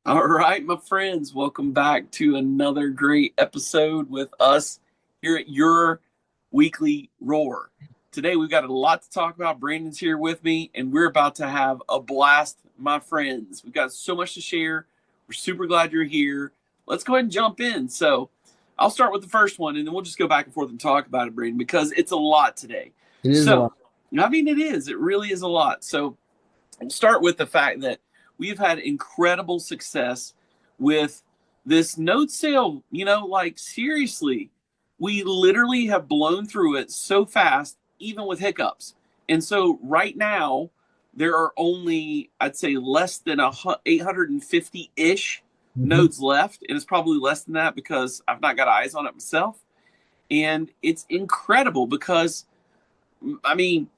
All right, my friends, welcome back to another great episode with us here at your weekly roar. Today, we've got a lot to talk about. Brandon's here with me, and we're about to have a blast, my friends. We've got so much to share. We're super glad you're here. Let's go ahead and jump in. So, I'll start with the first one, and then we'll just go back and forth and talk about it, Brandon, because it's a lot today. It is a So, lot. I mean, it is. It really is a lot. So, I'll start with the fact that we've had incredible success with this note sale. Like seriously, we literally have blown through it so fast, even with hiccups. And so right now, there are only, I'd say, less than 850 ish Hmm. nodes left. And it's probably less than that because I've not got eyes on it myself. And it's incredible because, I mean,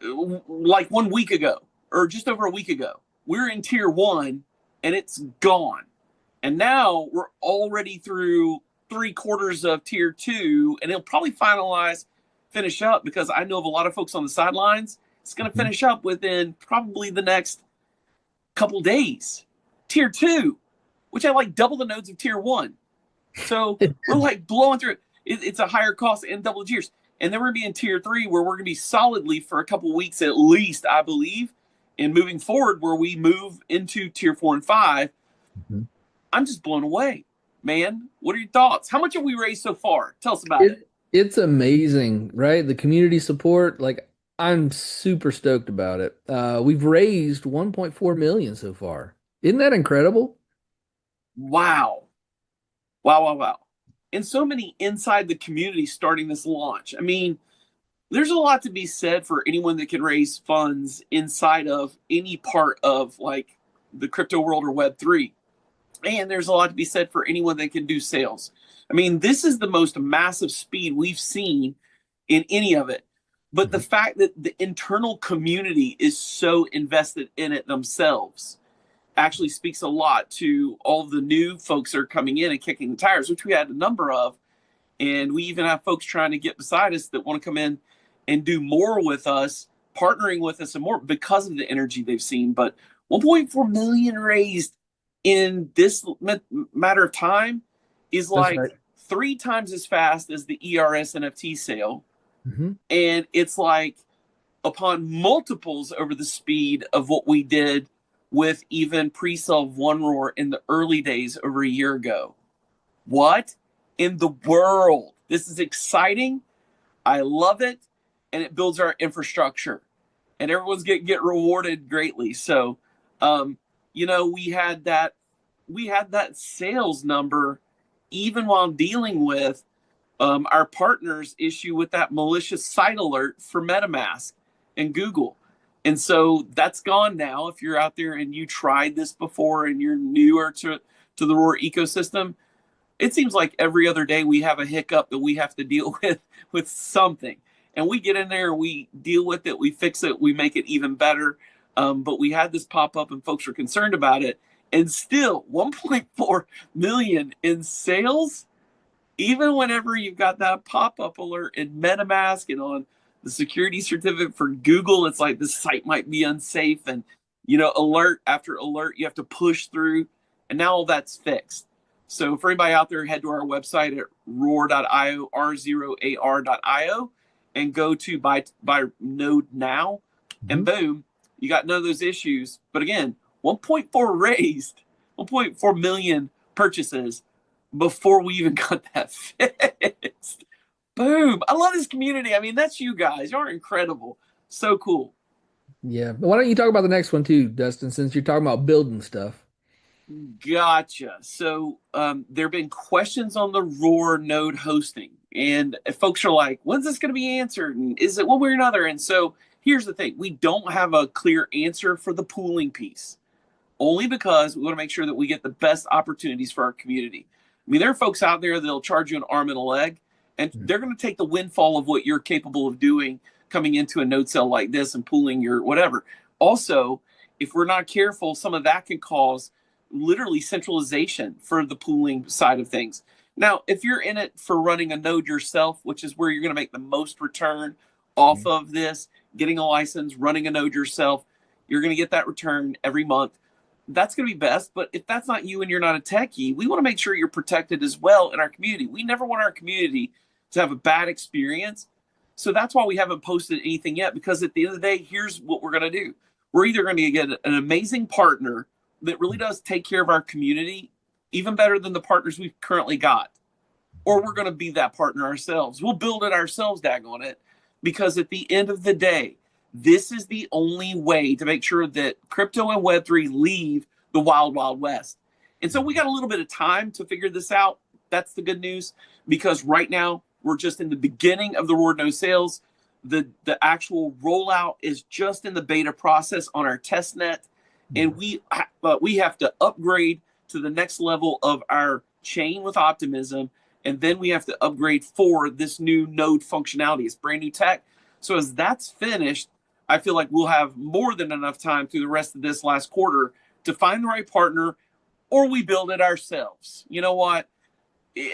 like 1 week ago or just over a week ago, we're in tier one and it's gone. And now we're already through 3/4 of tier two, and it'll probably finish up because I know of a lot of folks on the sidelines. It's going to Hmm. finish up within probably the next couple days. Tier two, which I like double the nodes of tier one. So we're like blowing through it. It's a higher cost and double the tiers. And then we're going to be in tier three where we're going to be solidly for a couple weeks at least, I believe. And moving forward, where we move into tier four and five, I'm just blown away, man. What are your thoughts? How much have we raised so far? Tell us about it. It's amazing, right? The community support, like I'm super stoked about it. We've raised 1.4 million so far. Isn't that incredible? Wow. Wow, wow, wow. And so many inside the community starting this launch. I mean, there's a lot to be said for anyone that can raise funds inside of any part of like the crypto world or Web3. And there's a lot to be said for anyone that can do sales. I mean, this is the most massive speed we've seen in any of it. But the Mhm. fact that the internal community is so invested in it themselves actually speaks a lot to all the new folks that are coming in and kicking the tires, which we had a number of. And we even have folks trying to get beside us that want to come in and do more with us, partnering with us and more because of the energy they've seen. But 1.4 million raised in this matter of time is That's like right. 3 times as fast as the ERS NFT sale. Hmm. And it's like upon multiples over the speed of what we did with even pre-sale of R0AR in the early days over a year ago. What in the world? This is exciting. I love it. And it builds our infrastructure. And everyone's get rewarded greatly. So we had that sales number even while dealing with our partners issue with that malicious site alert for MetaMask and Google. And so that's gone now. If you're out there and you tried this before and you're newer to the R0AR ecosystem, it seems like every other day we have a hiccup that we have to deal with something. And we get in there and we deal with it, we fix it, we make it even better. But we had this pop up and folks were concerned about it. And still 1.4 million in sales, even whenever you've got that pop-up alert in MetaMask and on the security certificate for Google, it's like this site might be unsafe, and alert after alert you have to push through, and now all that's fixed. So for anybody out there, head to our website at roar.io, r0ar.io, and go to buy node now, and Hmm. boom, you got none of those issues. But again, 1.4 raised, 1.4 million purchases before we even got that fixed. Boom. I love this community. I mean, that's you guys. You're incredible. So cool. Yeah. Why don't you talk about the next one too, Dustin, since you're talking about building stuff? Gotcha. So there have been questions on the R0AR node hosting, and folks are like, when's this going to be answered? And is it one way or another? And so here's the thing, we don't have a clear answer for the pooling piece, only because we want to make sure that we get the best opportunities for our community. I mean, there are folks out there that'll charge you an arm and a leg, and Mhm. they're going to take the windfall of what you're capable of doing coming into a node cell like this and pooling your whatever. Also, if we're not careful, some of that can cause literally centralization for the pooling side of things. Now, if you're in it for running a node yourself, which is where you're going to make the most return off Mhm. of this, getting a license, running a node yourself, you're going to get that return every month. that's going to be best. But if that's not you and you're not a techie, we want to make sure you're protected as well in our community. We never want our community to have a bad experience. So that's why we haven't posted anything yet, because at the end of the day, here's what we're going to do. We're either going to get an amazing partner that really does take care of our community, even better than the partners we've currently got, or we're going to be that partner ourselves. We'll build it ourselves, daggone it, because at the end of the day, this is the only way to make sure that crypto and Web3 leave the wild, wild west. And so we got a little bit of time to figure this out. That's the good news, because right now we're just in the beginning of the R0AR no sales. The actual rollout is just in the beta process on our test net, and we have to upgrade to the next level of our chain with Optimism, and then we have to upgrade for this new node functionality. It's brand new tech. So as that's finished, I feel like we'll have more than enough time through the rest of this last quarter to find the right partner, or we build it ourselves. You know what?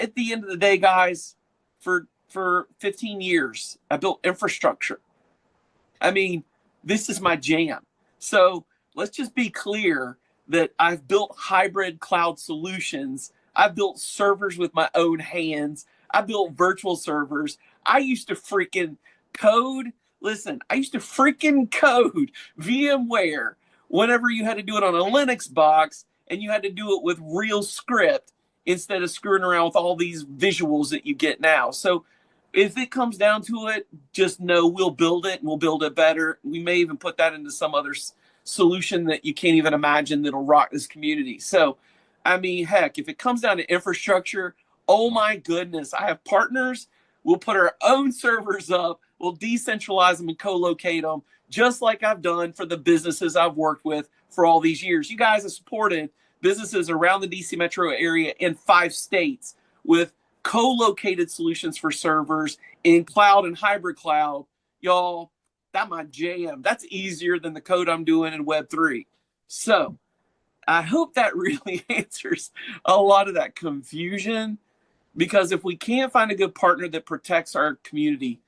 At the end of the day, guys, for 15 years, I built infrastructure. I mean, this is my jam. So let's just be clear that I've built hybrid cloud solutions. I've built servers with my own hands. I built virtual servers. I used to freaking code. Listen, I used to freaking code VMware whenever you had to do it on a Linux box, and you had to do it with real script instead of screwing around with all these visuals that you get now. So if it comes down to it, just know we'll build it, and we'll build it better. We may even put that into some other solution that you can't even imagine that'll rock this community. So, I mean, heck, if it comes down to infrastructure, oh my goodness, I have partners. We'll put our own servers up. We'll decentralize them and co-locate them, just like I've done for the businesses I've worked with for all these years. You guys have supported businesses around the DC metro area in 5 states with co-located solutions for servers in cloud and hybrid cloud. Y'all, that's my jam. That's easier than the code I'm doing in Web3. So I hope that really answers a lot of that confusion, because if we can't find a good partner that protects our community,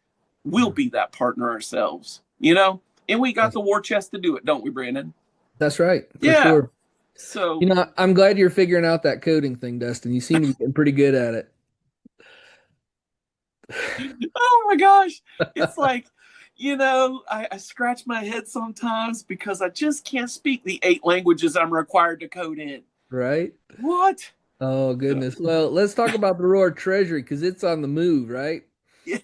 we'll be that partner ourselves, you know? And we got the war chest to do it, don't we, Brandon? That's right, for Yeah. sure. So, You know, I'm glad you're figuring out that coding thing, Dustin. You seem to be getting pretty good at it. oh my gosh, it's like, I scratch my head sometimes because I just can't speak the 8 languages I'm required to code in. Right? What? Oh, goodness. Well, let's talk about the R0AR Treasury, because it's on the move, right? Yes.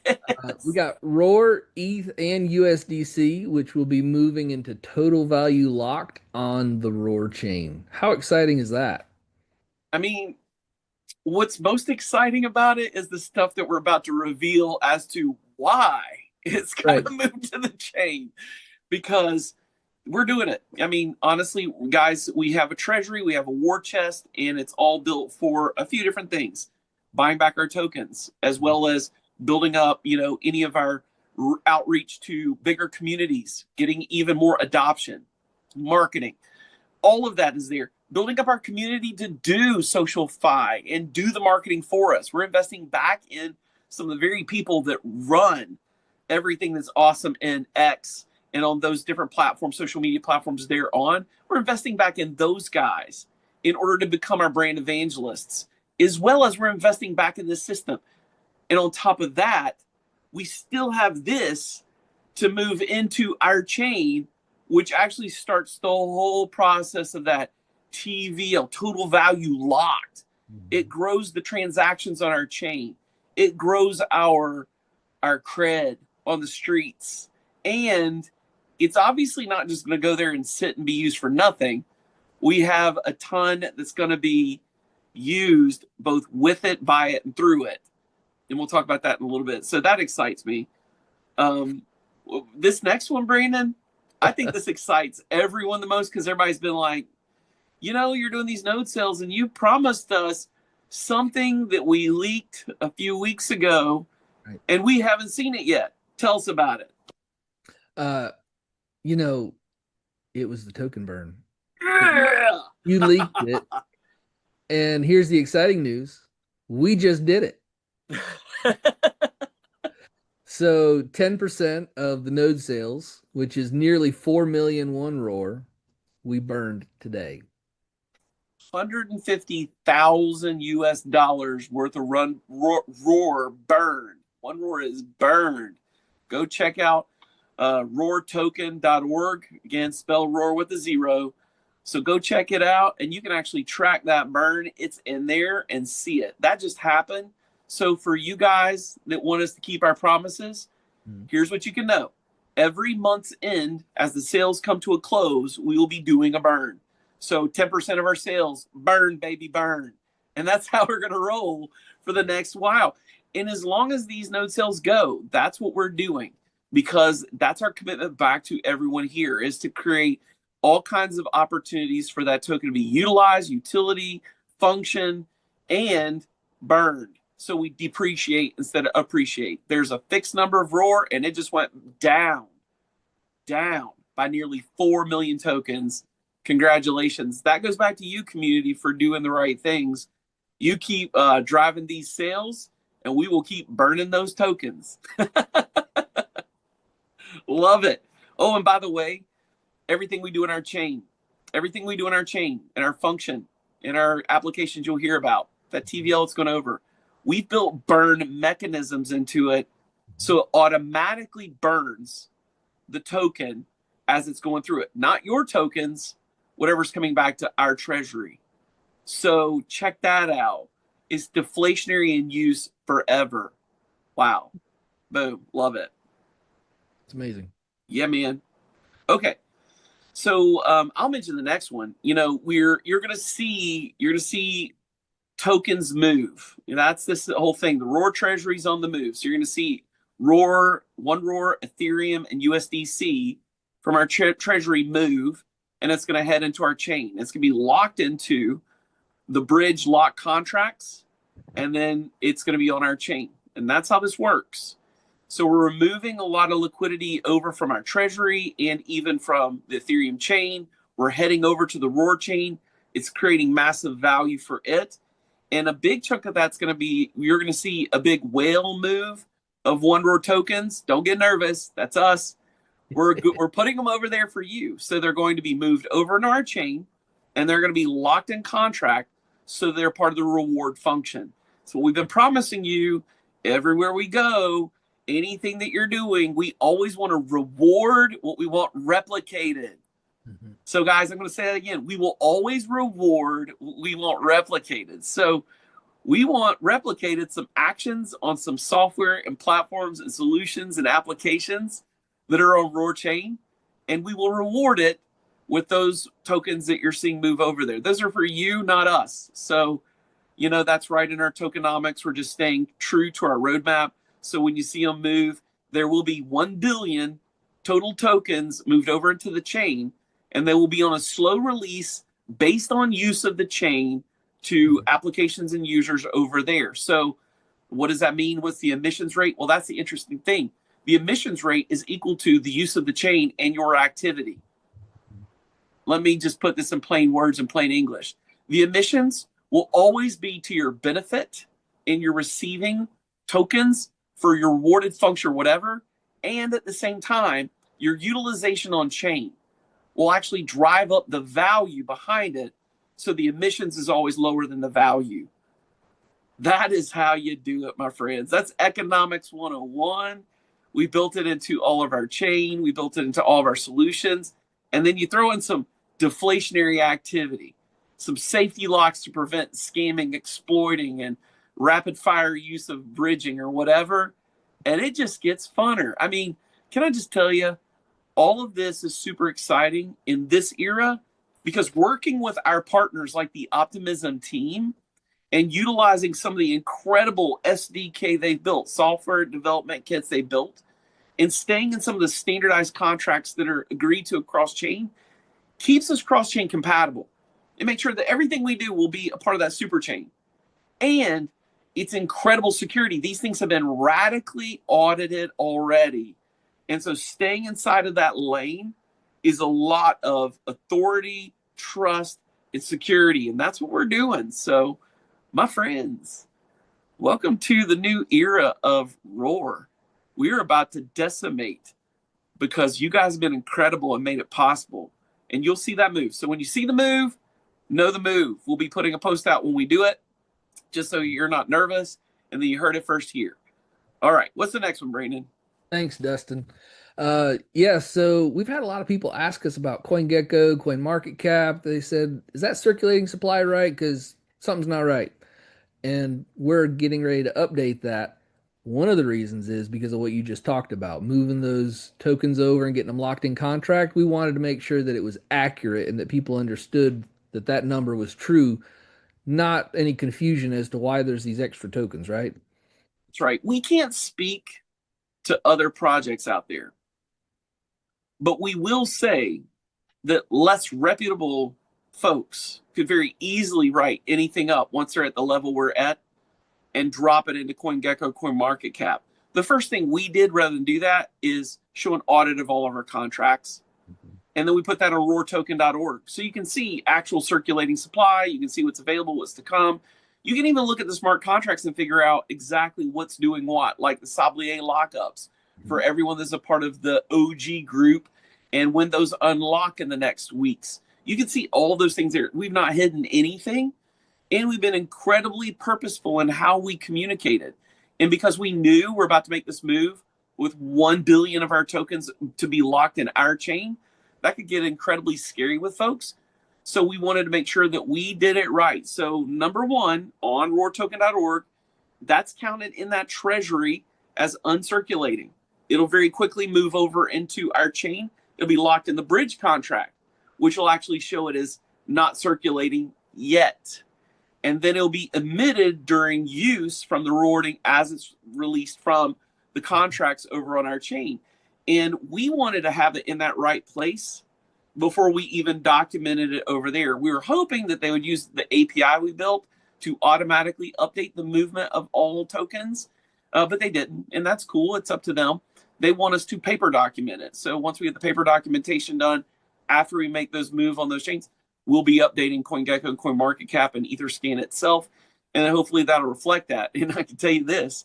We got R0AR, ETH, and USDC, which will be moving into total value locked on the R0AR chain. How exciting is that? I mean, what's most exciting about it is the stuff that we're about to reveal as to why it's got Right. to move to the chain, because we're doing it. I mean, honestly, guys, we have a treasury, we have a war chest, and it's all built for a few different things: buying back our tokens, as well as building up, any of our outreach to bigger communities, getting even more adoption, marketing. All of that is there. Building up our community to do social fi and do the marketing for us. We're investing back in some of the very people that run everything that's awesome in X and on those different platforms, social media platforms they're on. We're investing back in those guys in order to become our brand evangelists, as well as we're investing back in this system. And on top of that, we still have this to move into our chain, which actually starts the whole process of that TVL, total value locked. It grows the transactions on our chain. It grows our cred on the streets. And it's obviously not just going to go there and sit and be used for nothing. We have a ton that's going to be used both with it, by it, and through it. And we'll talk about that in a little bit. So that excites me. This next one, Brandon, I think this excites everyone the most, because everybody's been like, you're doing these node sales and you promised us something that we leaked a few weeks ago, Right. and we haven't seen it yet. Tell us about it. You know, it was the token burn. Yeah. You leaked it. And here's the exciting news. We just did it. So 10% of the node sales, which is nearly 4 million one R0AR, we burned today. $150,000 US worth of ROAR burned. One ROAR is burned. Go check out roartoken.org. Again, spell ROAR with a 0. So go check it out, and you can actually track that burn. It's in there and see it. That just happened. So for you guys that want us to keep our promises, here's what you can know. Every month's end, as the sales come to a close, we will be doing a burn. So 10% of our sales, burn, baby, burn. And that's how we're going to roll for the next while. And as long as these node sales go, that's what we're doing, because that's our commitment back to everyone here, is to create all kinds of opportunities for that token to be utilized, utility, function, and burned. So we depreciate instead of appreciate. There's a fixed number of ROAR, and it just went down by nearly 4 million tokens. Congratulations. That goes back to you, community, for doing the right things. You keep driving these sales, and we will keep burning those tokens. Love it. Oh, and by the way, everything we do in our chain, in our function, in our applications you'll hear about, that TVL it's going over, we've built burn mechanisms into it, so it automatically burns the token as it's going through it. Not your tokens, whatever's coming back to our treasury. So check that out. It's deflationary in use forever. Wow. Boom. Love it. It's amazing. Yeah, man. Okay. So I'll mention the next one. You know, you're gonna see tokens move. You know, that's this whole thing. The ROAR treasury's on the move. So you're gonna see ROAR, one ROAR, Ethereum, and USDC from our treasury move, and it's gonna head into our chain. It's gonna be locked into the bridge lock contracts, and then it's gonna be on our chain. And that's how this works. So we're removing a lot of liquidity over from our treasury and even from the Ethereum chain. We're heading over to the ROAR chain. It's creating massive value for it. And a big chunk of that's going to be, you're going to see a big whale move of one ROAR tokens. Don't get nervous. That's us. We're putting them over there for you. So they're going to be moved over into our chain, and they're going to be locked in contract, so they're part of the reward function. So we've been promising you everywhere we go, anything that you're doing, we always want to reward what we want replicated. Mm-hmm. So guys, I'm going to say that again. We will always reward what we want replicated. So we want replicated some actions on some software and platforms and solutions and applications that are on ROAR chain, and we will reward it with those tokens that you're seeing move over there. Those are for you, not us. So, you know, that's right in our tokenomics. We're just staying true to our roadmap. So when you see them move, there will be 1 billion total tokens moved over into the chain, and they will be on a slow release based on use of the chain to applications and users over there. So what does that mean? What's the emissions rate? Well, that's the interesting thing. The emissions rate is equal to the use of the chain and your activity. Let me just put this in plain words and plain English. The emissions will always be to your benefit in your receiving tokens for your rewarded function or whatever, and at the same time, your utilization on chain will actually drive up the value behind it, so the emissions is always lower than the value. That is how you do it, my friends. That's economics 101. We built it into all of our chain. We built it into all of our solutions. And then you throw in some deflationary activity, some safety locks to prevent scamming, exploiting, and rapid fire use of bridging or whatever, and it just gets funner. I mean, can I just tell you, all of this is super exciting in this era, because working with our partners like the Optimism team and utilizing some of the incredible SDK they've built, software development kits they built, and staying in some of the standardized contracts that are agreed to across chain, keeps us cross-chain compatible. And make sure that everything we do will be a part of that super chain. And it's incredible security. These things have been radically audited already. And so staying inside of that lane is a lot of authority, trust, and security. And that's what we're doing. So, my friends, welcome to the new era of ROAR. We're about to decimate, because you guys have been incredible and made it possible. And you'll see that move. So when you see the move, know the move. We'll be putting a post out when we do it, just so you're not nervous and then you heard it first here. All right, what's the next one, Brandon? Thanks, Dustin. Yeah, so we've had a lot of people ask us about CoinGecko, CoinMarketCap. They said, is that circulating supply right? Because something's not right. And we're getting ready to update that. One of the reasons is because of what you just talked about, moving those tokens over and getting them locked in contract. We wanted to make sure that it was accurate and that people understood that that number was true, not any confusion as to why there's these extra tokens, right? That's right. We can't speak to other projects out there, but we will say that less reputable folks could very easily write anything up once they're at the level we're at and drop it into CoinGecko CoinMarketCap. The first thing we did rather than do that is show an audit of all of our contracts. And then we put that on roartoken.org. So you can see actual circulating supply. You can see what's available, what's to come. You can even look at the smart contracts and figure out exactly what's doing what, like the Sablier lockups for everyone that's a part of the OG group and when those unlock in the next weeks. You can see all those things there. We've not hidden anything, and we've been incredibly purposeful in how we communicated. And because we knew we're about to make this move with 1 billion of our tokens to be locked in our chain, that could get incredibly scary with folks. So we wanted to make sure that we did it right. So number one, on roartoken.org, that's counted in that treasury as uncirculating. It'll very quickly move over into our chain. It'll be locked in the bridge contract, which will actually show it as not circulating yet. And then it'll be emitted during use from the rewarding as it's released from the contracts over on our chain. And we wanted to have it in that right place before we even documented it over there. We were hoping that they would use the API we built to automatically update the movement of all tokens, but they didn't. And that's cool. It's up to them. They want us to paper document it. So once we get the paper documentation done, after we make those moves on those chains, we'll be updating CoinGecko and CoinMarketCap and Etherscan itself. And then hopefully that'll reflect that. And I can tell you this,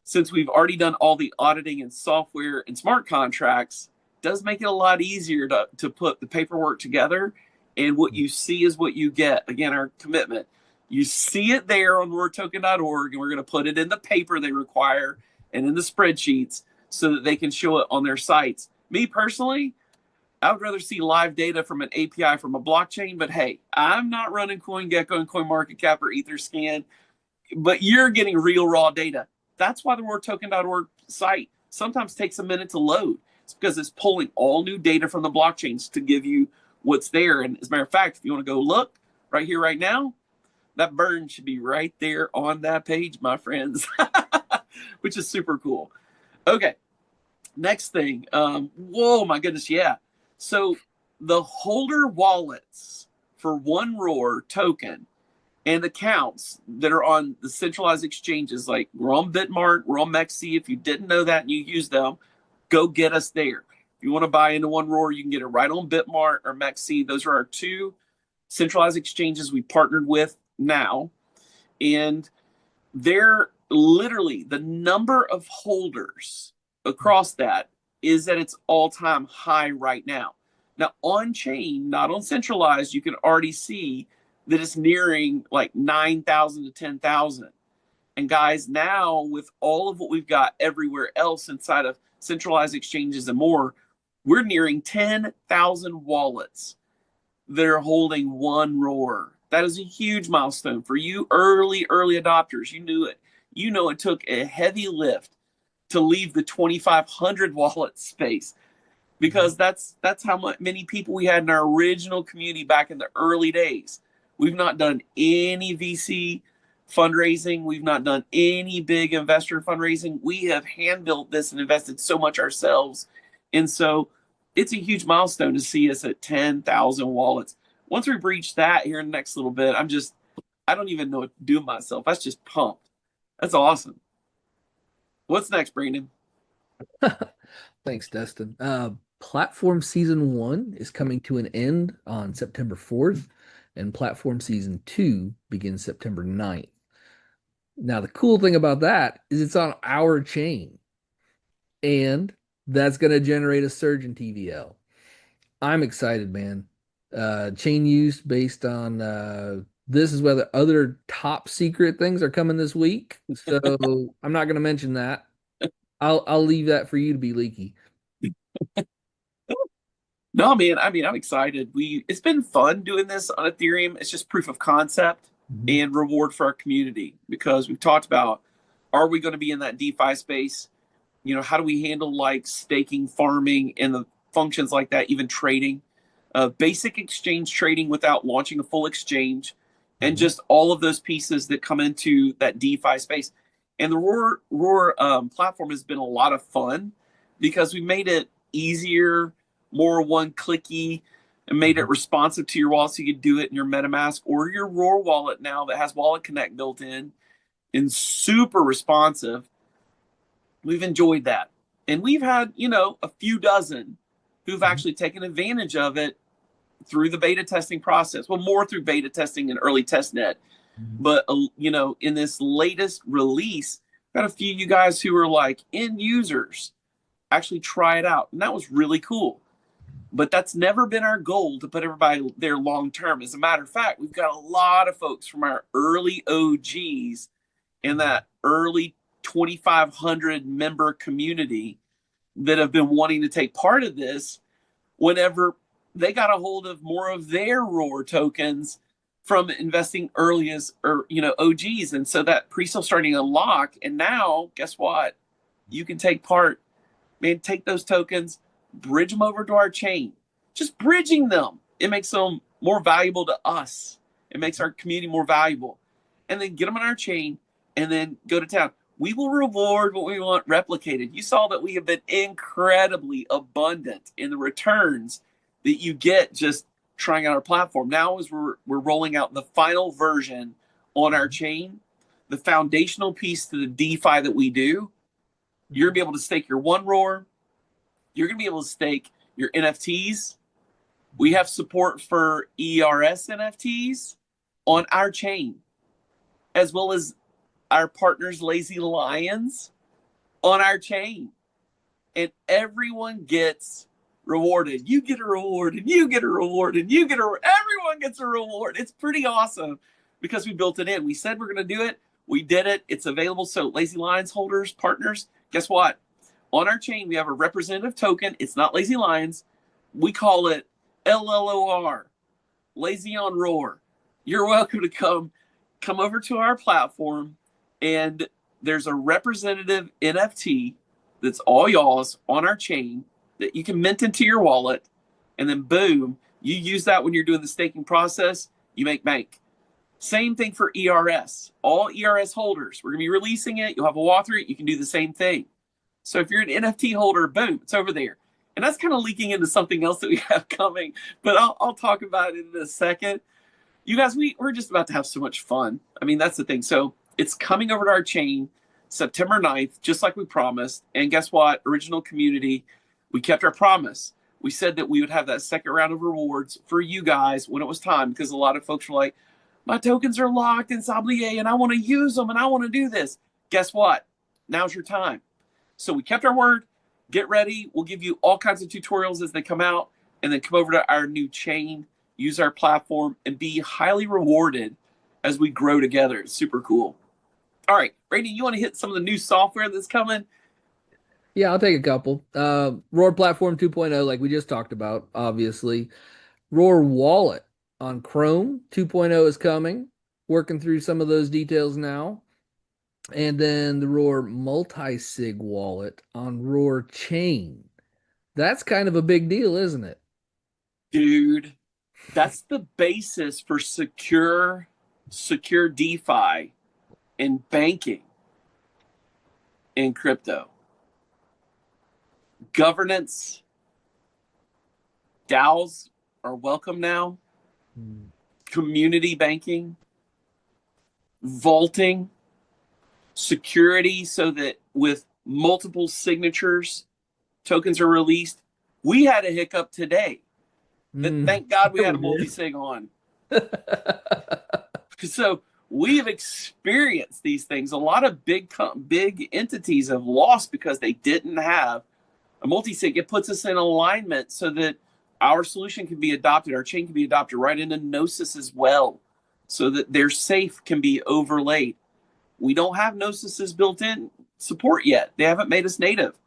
since we've already done all the auditing and software and smart contracts, it does make it a lot easier to put the paperwork together. And what you see is what you get. Again, our commitment. You see it there on roartoken.org, and we're going to put it in the paper they require and in the spreadsheets so that they can show it on their sites. Me personally, I would rather see live data from an API from a blockchain, but hey, I'm not running CoinGecko and CoinMarketCap or Etherscan, but you're getting real raw data. That's why the roartoken.org site sometimes takes a minute to load. It's because it's pulling all new data from the blockchains to give you what's there. And as a matter of fact, if you want to go look right here, right now, that burn should be right there on that page, my friends, which is super cool. Okay, next thing. Whoa, my goodness, yeah. So the holder wallets for R0AR token and accounts that are on the centralized exchanges, like we're on Bitmart, we're on MEXC. If you didn't know that and you use them, go get us there. If you want to buy into R0AR, you can get it right on Bitmart or MEXC. Those are our two centralized exchanges we partnered with now. And they're literally the number of holders across that is at its all-time high right now. Now, on chain, not on centralized, you can already see that it's nearing like 9,000 to 10,000. And guys, now with all of what we've got everywhere else inside of centralized exchanges and more, we're nearing 10,000 wallets that are holding R0AR. That is a huge milestone for you early adopters. You knew it. You know it took a heavy lift to leave the 2,500 wallet space, because that's how many people we had in our original community back in the early days. We've not done any VC fundraising. We've not done any big investor fundraising. We have hand built this and invested so much ourselves. And so it's a huge milestone to see us at 10,000 wallets. Once we reach that here in the next little bit, I don't even know what to do with myself. That's just pumped. That's awesome. What's next, Brandon? Thanks, Dustin. Platform Season 1 is coming to an end on September 4th, and Platform Season 2 begins September 9th. Now, the cool thing about that is it's on our chain, and that's going to generate a surge in TVL. I'm excited, man. chain use based on this is whether other top secret things are coming this week. So I'm not going to mention that. I'll leave that for you to be leaky. No, man. I mean, I'm excited. It's been fun doing this on Ethereum. It's just proof of concept Mhm. and reward for our community because we've talked about, are we going to be in that DeFi space? How do we handle like staking, farming, and the functions like that, even trading, basic exchange trading without launching a full exchange, and Mhm. just all of those pieces that come into that DeFi space. And the R0AR platform has been a lot of fun because we made it easier, more one-clicky, and made it Mhm. responsive to your wallet so you could do it in your MetaMask or your R0AR wallet now that has Wallet Connect built in and super responsive. We've enjoyed that. And we've had, a few dozen who've Mhm. actually taken advantage of it through the beta testing process. Well, more through beta testing and early test net. Mhm. But, in this latest release, got a few of you guys who are like end users actually try it out. And that was really cool. But that's never been our goal to put everybody there long term. As a matter of fact, we've got a lot of folks from our early OGs in that early 2,500 member community that have been wanting to take part of this whenever they got a hold of more of their R0AR tokens from investing early as or OGs. And so that pre-sale starting to unlock. And now, guess what? You can take part, man, take those tokens, bridge them over to our chain. Just bridging them. It makes them more valuable to us. It makes our community more valuable. And then get them on our chain and then go to town. We will reward what we want replicated. You saw that we have been incredibly abundant in the returns that you get just trying out our platform. Now, as we're rolling out the final version on our chain, the foundational piece to the DeFi that we do, you're gonna be able to stake your one R0AR. You're gonna be able to stake your NFTs. We have support for ERS NFTs on our chain, as well as our partners, Lazy Lions, on our chain. And everyone gets rewarded. You get a reward, and you get a reward, and you get a everyone gets a reward. It's pretty awesome because we built it in. We said we're going to do it. We did it. It's available. So Lazy Lions holders, partners, guess what? On our chain, we have a representative token. It's not Lazy Lions. We call it LLOR, Lazy on R0AR. You're welcome to come over to our platform, and there's a representative NFT that's all y'all's on our chain that you can mint into your wallet, and then boom, you use that when you're doing the staking process, you make bank. Same thing for ERS. All ERS holders, we're gonna be releasing it. You'll have a walkthrough. You can do the same thing. So if you're an NFT holder, boom, it's over there. And that's kind of leaking into something else that we have coming, but I'll talk about it in a second. You guys, we're just about to have so much fun. I mean, that's the thing. So it's coming over to our chain September 9th, just like we promised. And guess what? Original community, we kept our promise. We said that we would have that second round of rewards for you guys when it was time, because a lot of folks were like, my tokens are locked in Sablier and I want to use them and I want to do this. Guess what? Now's your time. So we kept our word. Get ready. We'll give you all kinds of tutorials as they come out, and then come over to our new chain, use our platform, and be highly rewarded as we grow together. It's super cool. All right, Brady, you want to hit some of the new software that's coming? Yeah, I'll take a couple. Roar Platform 2.0, like we just talked about, obviously. Roar Wallet on Chrome 2.0 is coming. Working through some of those details now. And then the Roar multi-sig wallet on Roar Chain. That's kind of a big deal, isn't it? Dude, that's the basis for secure DeFi and banking in crypto. Governance, DAOs are welcome now. Hmm. Community banking, vaulting, security, so that with multiple signatures, tokens are released. We had a hiccup today that Mm. thank God we Yeah, had we a did. multi-sig on. So we've experienced these things. A lot of big entities have lost because they didn't have a multi-sig. It puts us in alignment so that our solution can be adopted, our chain can be adopted right into Gnosis as well, so that their safe can be overlaid. We don't have Gnosis's built-in support yet. They haven't made us native,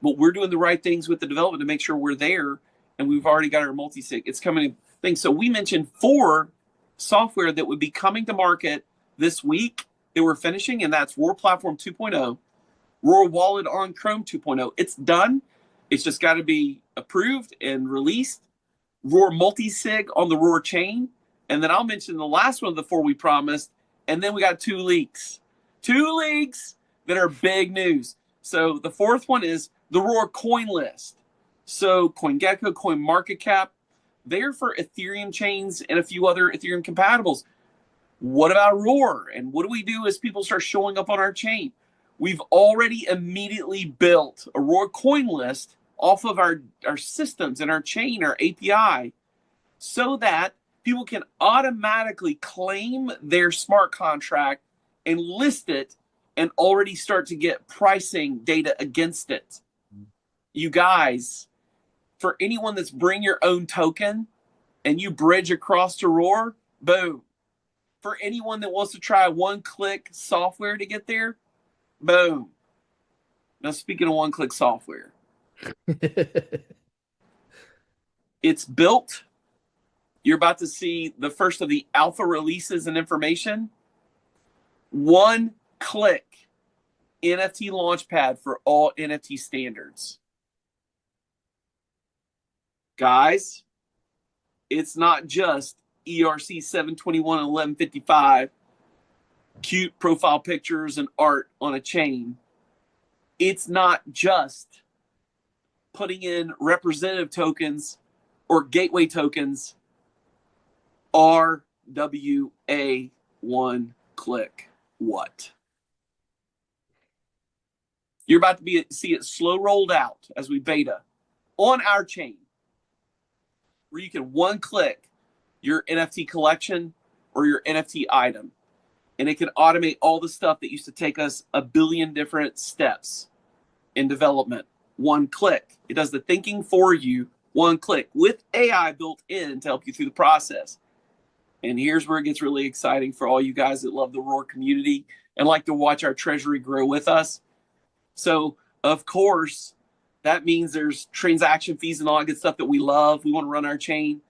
but we're doing the right things with the development to make sure we're there, and we've already got our multi-sig. It's coming in things. So we mentioned 4 software that would be coming to market this week that we're finishing, and that's R0AR Platform 2.0, R0AR Wallet on Chrome 2.0. It's done. It's just got to be approved and released. R0AR multi-sig on the R0AR chain. And then I'll mention the last one of the 4 we promised. And then we got 2 leaks. 2 leaks that are big news. So the 4th one is the R0AR coin list. So CoinGecko CoinMarketCap, they're for Ethereum chains and a few other Ethereum compatibles. What about R0AR? And what do we do as people start showing up on our chain? We've already immediately built a R0AR coin list off of our systems and our chain, our API, so that people can automatically claim their smart contract and list it and already start to get pricing data against it. You guys, for anyone that's bring your own token and you bridge across to R0AR, boom. For anyone that wants to try one-click software to get there, boom. Now, speaking of one-click software, it's built. You're about to see the first of the alpha releases and information. One-click NFT Launchpad for all NFT standards. Guys, it's not just ERC 721 and 1155, cute profile pictures and art on a chain. It's not just putting in representative tokens or gateway tokens. RWA one-click what? You're about to see it slow rolled out as we beta on our chain, where you can one-click your NFT collection or your NFT item, and it can automate all the stuff that used to take us a billion different steps in development. One click. It does the thinking for you, one click, with AI built in to help you through the process. And here's where it gets really exciting for all you guys that love the R0AR community and like to watch our treasury grow with us. So, of course, that means there's transaction fees and all that good stuff that we love. We want to run our chain.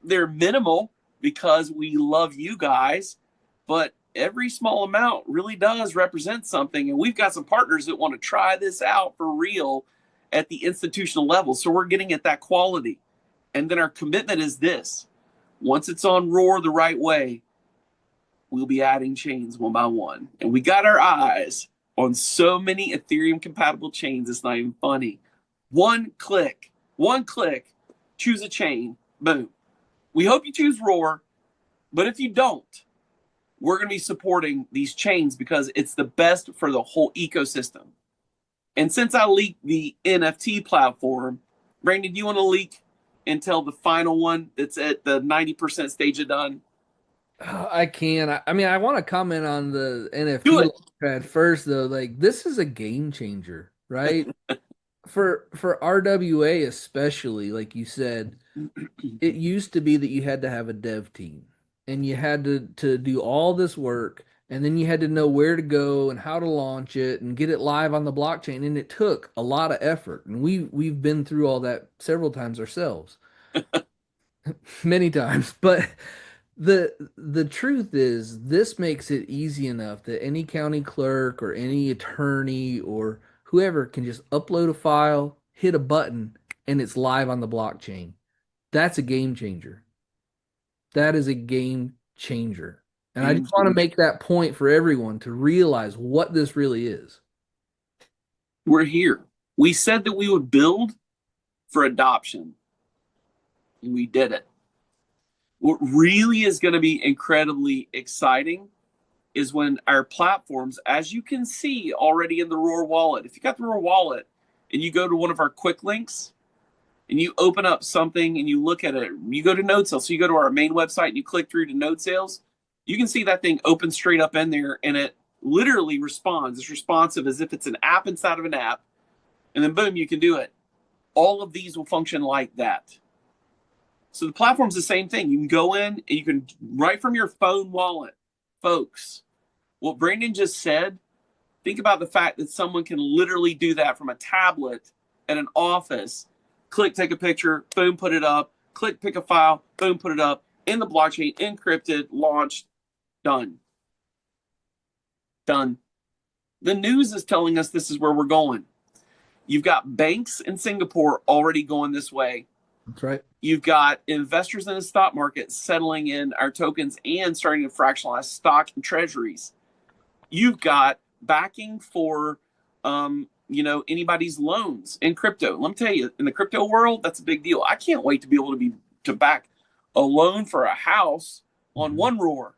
They're minimal because we love you guys, but every small amount really does represent something. And we've got some partners that want to try this out for real at the institutional level. So we're getting at that quality. And then our commitment is this. Once it's on R0AR the right way, we'll be adding chains one by one. And we got our eyes on so many Ethereum compatible chains, it's not even funny. One click, choose a chain, boom. We hope you choose R0AR, but if you don't, we're going to be supporting these chains because it's the best for the whole ecosystem. And since I leaked the NFT platform, Brandon, do you want to leak until the final one that's at the 90% stage of done? I can. I mean, I want to comment on the NFT launchpad first, though. Like, this is a game changer, right? For RWA especially, like you said, it used to be that you had to have a dev team and you had to do all this work, and then you had to know where to go and how to launch it and get it live on the blockchain, and it took a lot of effort. And we've been through all that several times ourselves. Many times. But the truth is, this makes it easy enough that any county clerk or any attorney or whoever can just upload a file, hit a button, and it's live on the blockchain. That's a game changer. That is a game changer. And I just want to make that point for everyone to realize what this really is. We're here. We said that we would build for adoption, and we did it. What really is going to be incredibly exciting is when our platforms, as you can see already in the R0AR wallet, if you got the R0AR wallet and you go to one of our quick links and you open up something and you look at it, you go to node sales. So you go to our main website and you click through to node sales, you can see that thing open straight up in there, and it literally responds. It's responsive as if it's an app inside of an app. And then boom, you can do it. All of these will function like that. So the platform's the same thing. You can go in and you can, right from your phone wallet, folks, what Brandon just said, think about the fact that someone can literally do that from a tablet at an office. Click, take a picture, boom, put it up. Click, pick a file, boom, put it up in the blockchain, encrypted, launched, done. Done. The news is telling us this is where we're going. You've got banks in Singapore already going this way. That's right. You've got investors in the stock market settling in our tokens and starting to fractionalize stock and treasuries. You've got backing for, anybody's loans in crypto. Let me tell you, in the crypto world, that's a big deal. I can't wait to be able to back a loan for a house on R0AR,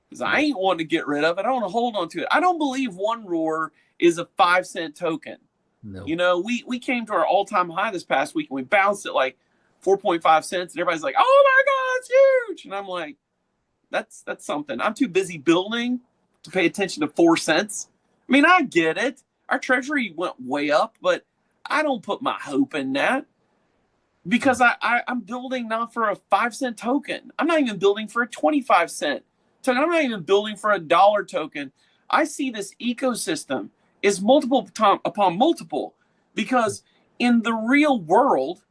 because I ain't wanting to get rid of it. I want to hold on to it. I don't believe R0AR is a 5-cent token. No. We came to our all-time high this past week and we bounced at like 4.5 cents, and everybody's like, oh my God, it's huge. And I'm like, that's something. I'm too busy building to pay attention to 4 cents. I mean, I get it. Our treasury went way up, but I don't put my hope in that, because I'm building not for a 5-cent token. I'm not even building for a 25-cent token. I'm not even building for a dollar token. I see this ecosystem is multiple upon multiple, because in the real world,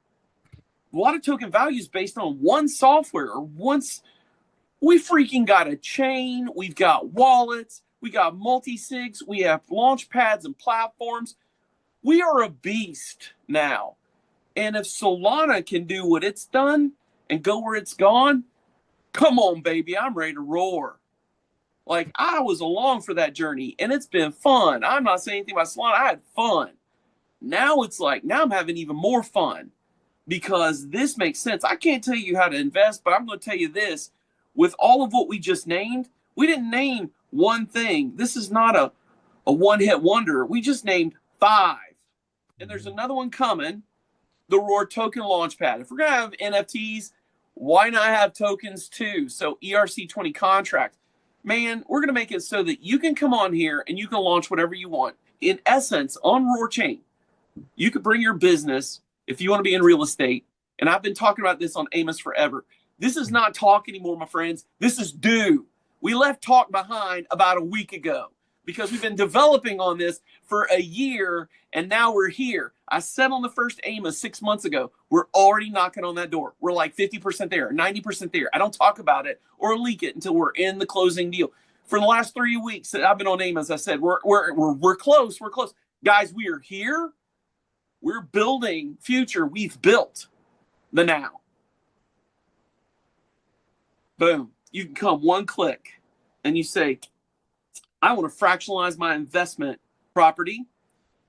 a lot of token value is based on one software or once. We freaking got a chain. We've got wallets. We got multi-sigs. We have launch pads and platforms. We are a beast now. And if Solana can do what it's done and go where it's gone, come on, baby, I'm ready to roar. Like, I was along for that journey, and it's been fun. I'm not saying anything about Solana. I had fun. Now it's like, now I'm having even more fun, because this makes sense. I can't tell you how to invest, but I'm going to tell you this. With all of what we just named, we didn't name one thing. This is not a one-hit wonder. We just named 5. And there's another one coming, the R0AR Token Launchpad. If we're going to have NFTs, why not have tokens too? So ERC20 contract. Man, we're going to make it so that you can come on here and you can launch whatever you want. In essence, on R0AR Chain, you could bring your business if you want to be in real estate. And I've been talking about this on Amos forever. This is not talk anymore, my friends. This is do. We left talk behind about a week ago, because we've been developing on this for a year, and now we're here. I said on the first Amos 6 months ago, we're already knocking on that door. We're like 50% there, 90% there. I don't talk about it or leak it until we're in the closing deal. For the last 3 weeks that I've been on Amos, I said we're close. We're close, guys. We are here. We're building future. We've built the now. Boom. You can come one click and you say, I want to fractionalize my investment property,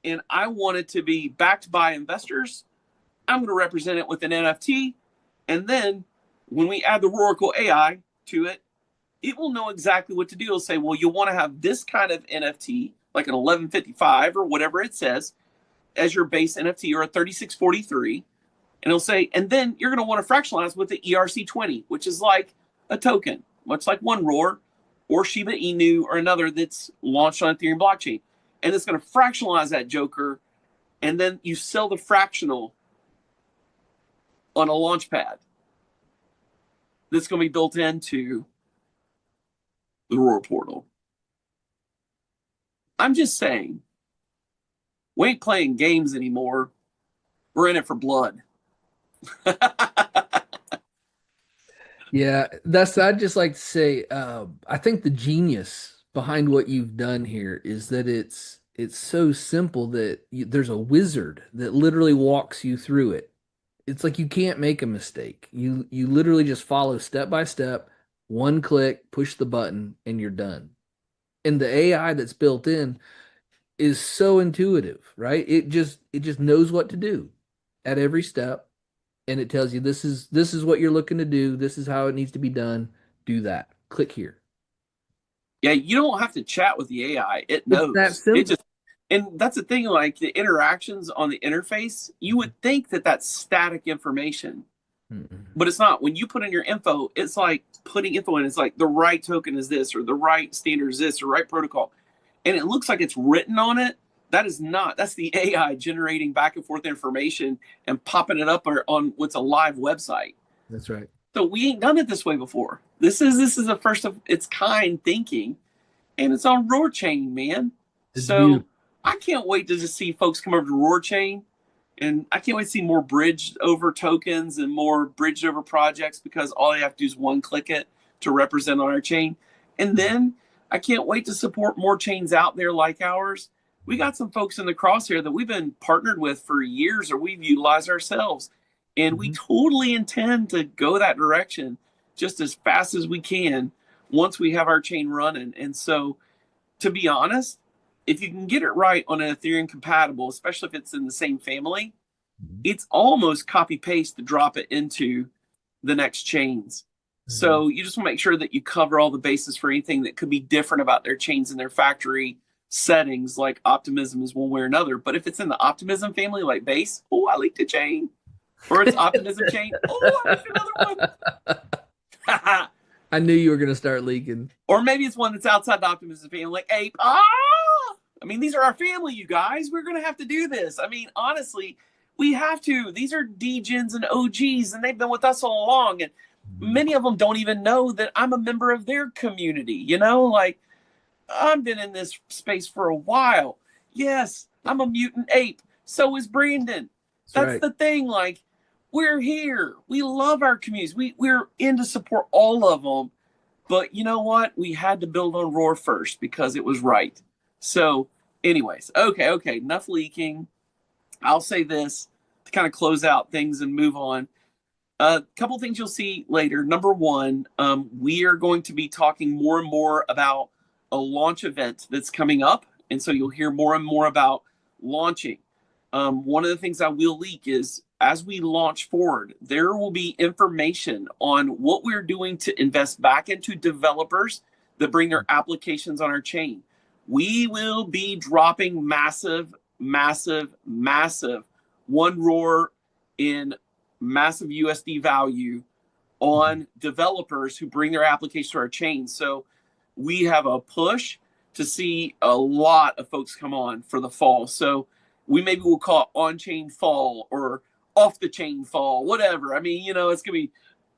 and I want it to be backed by investors. I'm going to represent it with an NFT. And then when we add the Oracle AI to it, it will know exactly what to do. It'll say, well, you want to have this kind of NFT, like an 1155 or whatever it says, as your base NFT, or a 3643. And it'll say, and then you're going to want to fractionalize with the ERC20, which is like a token, much like R0AR or Shiba Inu or another that's launched on Ethereum blockchain. And it's going to fractionalize that joker, and then you sell the fractional on a launch pad that's going to be built into the R0AR portal. I'm just saying, we ain't playing games anymore. We're in it for blood. Yeah, I'd just like to say, I think the genius behind what you've done here is that it's so simple that there's a wizard that literally walks you through it. It's like you can't make a mistake. You literally just follow step by step, one click, push the button, and you're done. And the AI that's built in is so intuitive, right? It just knows what to do at every step. And it tells you this is what you're looking to do. This is how it needs to be done. Do that. Click here. Yeah, you don't have to chat with the AI. It knows. It's that simple. It just, and that's the thing, like the interactions on the interface, you would think that that's static information, but it's not. When you put in your info, it's like putting info in. It's like the right token is this, or the right standard is this, or right protocol. And it looks like it's written on it. That is not. That's the AI generating back and forth information and popping it up on what's a live website. That's right. So we ain't done it this way before. This is a first of its kind thinking, and it's on R0AR Chain, man. It's So beautiful. I can't wait to just see folks come over to R0AR Chain, and I can't wait to see more bridged over tokens and more bridged over projects, because all they have to do is one click it to represent on our chain. And then I can't wait to support more chains out there like ours. We got some folks in the crosshair that we've been partnered with for years, or we've utilized ourselves. And we Mhm. totally intend to go that direction just as fast as we can once we have our chain running. And so, to be honest, if you can get it right on an Ethereum compatible, especially if it's in the same family, Mhm. it's almost copy paste to drop it into the next chains. Mhm. So you just want to make sure that you cover all the bases for anything that could be different about their chains and their factory settings, like Optimism is one way or another. But if it's in the Optimism family, like base, oh, I leaked a chain. Or it's Optimism chain, oh, I leaked another one. I knew you were gonna start leaking. Or maybe it's one that's outside the Optimism family, like Ape. I mean, these are our family, you guys. We're going to have to do this. I mean, honestly, we have to. These are DGens and OGs, and they've been with us all along. And Mhm. many of them don't even know that I'm a member of their community. Like, I've been in this space for a while. Yes, I'm a mutant ape. So is Brandon. That's That's right. the thing. Like, we're here. We love our communities. We're in to support all of them. But you know what? We had to build on R0AR first because it was right. So, anyways, okay. Enough leaking. I'll say this to kind of close out things and move on. A couple things you'll see later. Number one, we are going to be talking more and more about a launch event that's coming up. And so you'll hear more and more about launching. One of the things I will leak is as we launch forward, there will be information on what we're doing to invest back into developers that bring their applications on our chain. We will be dropping massive one R0AR in massive USD value Mhm. on developers who bring their application to our chain. So we have a push to see a lot of folks come on for the fall. So we maybe will call it on-chain fall or off-the-chain fall, whatever. I mean, it's going to be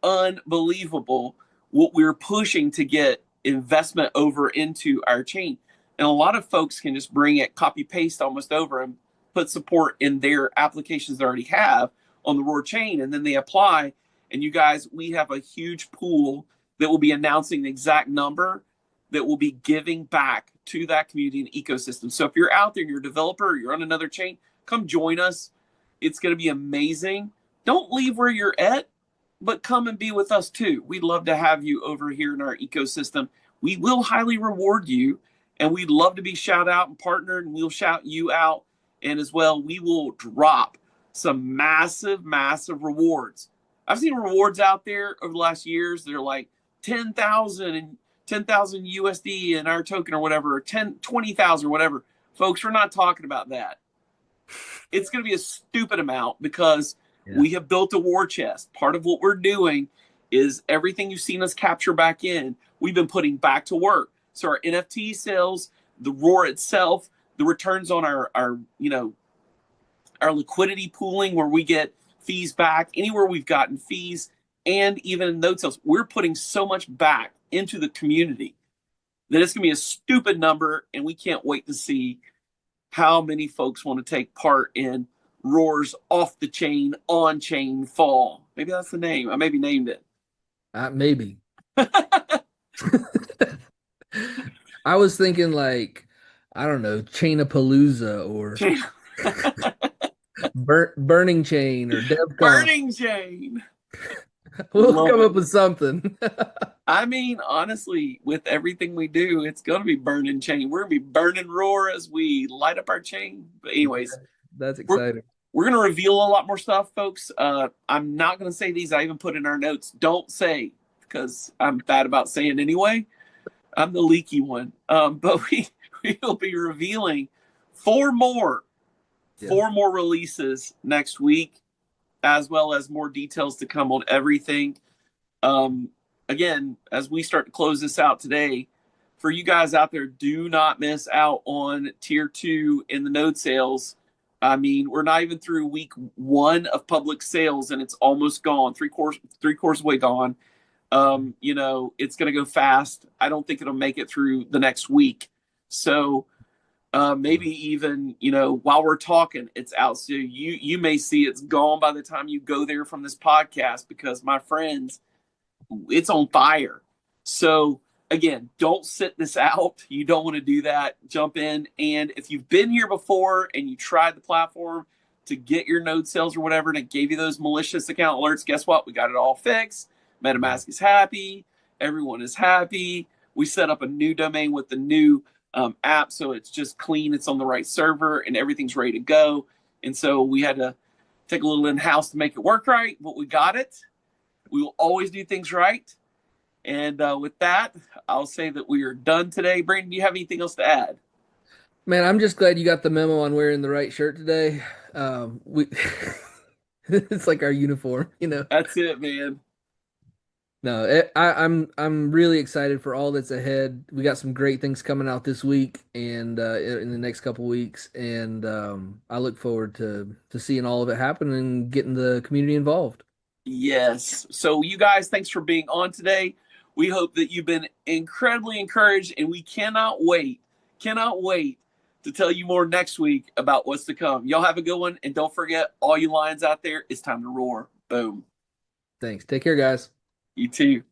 unbelievable what we're pushing to get investment over into our chain. And a lot of folks can just bring it, copy paste almost over and put support in their applications they already have on the R0AR chain, and then they apply. And you guys, we have a huge pool that will be announcing the exact number that will be giving back to that community and ecosystem. So if you're out there and you're a developer or you're on another chain, come join us. It's going to be amazing. Don't leave where you're at, but come and be with us too. We'd love to have you over here in our ecosystem. We will highly reward you, and we'd love to be shout out and partnered, and we'll shout you out. And as well, we will drop some massive rewards. I've seen rewards out there over the last years. They're like 10,000 and 10,000 USD in our token or whatever, or 20,000 or whatever. Folks, we're not talking about that. It's going to be a stupid amount because Yeah. we have built a war chest. Part of what we're doing is everything you've seen us capture back in, we've been putting back to work. So our NFT sales, the R0AR itself, the returns on our liquidity pooling where we get fees back, anywhere we've gotten fees, and even node sales, we're putting so much back into the community that it's going to be a stupid number, and we can't wait to see how many folks want to take part in R0AR's off the chain, on chain fall. Maybe that's the name. I maybe named it. Maybe. I was thinking like, I don't know, Chainapalooza or Burning Chain or DevCon. Burning chain. We'll Love come it. up with something. I mean, honestly, with everything we do, it's going to be burning chain. We're going to be burning R0AR as we light up our chain. But anyways, That's we're exciting. we're going to reveal a lot more stuff, folks. I'm not going to say these. I even put in our notes, don't say, because I'm bad about saying anyway. I'm the leaky one. But we will be revealing four more Yeah. four more releases next week, as well as more details to come on everything. Um, Again, as we start to close this out today, for you guys out there, do not miss out on tier 2 in the node sales. I mean, we're not even through week one of public sales, and it's almost gone. Three quarters way gone. It's going to go fast. I don't think it'll make it through the next week. So maybe even while we're talking, it's out. So you may see it's gone by the time you go there from this podcast, because my friends, it's on fire. So again, don't sit this out. You don't want to do that. Jump in. And if you've been here before and you tried the platform to get your node sales or whatever, and it gave you those malicious account alerts, guess what? We got it all fixed. MetaMask is happy. Everyone is happy. We set up a new domain with the new app, so it's just clean. It's on the right server, and everything's ready to go. And so we had to take a little in-house to make it work right, but we got it. We will always do things right. And with that, I'll say that we are done today. Brandon, do you have anything else to add? Man, I'm just glad you got the memo on wearing the right shirt today. We it's like our uniform, you know. That's it, man. No, I'm really excited for all that's ahead. We got some great things coming out this week and in the next couple weeks, and I look forward to seeing all of it happen and getting the community involved. Yes. So, you guys, thanks for being on today. We hope that you've been incredibly encouraged, and we cannot wait to tell you more next week about what's to come. Y'all have a good one, and don't forget, all you lions out there, it's time to roar. Boom. Thanks. Take care, guys. You too.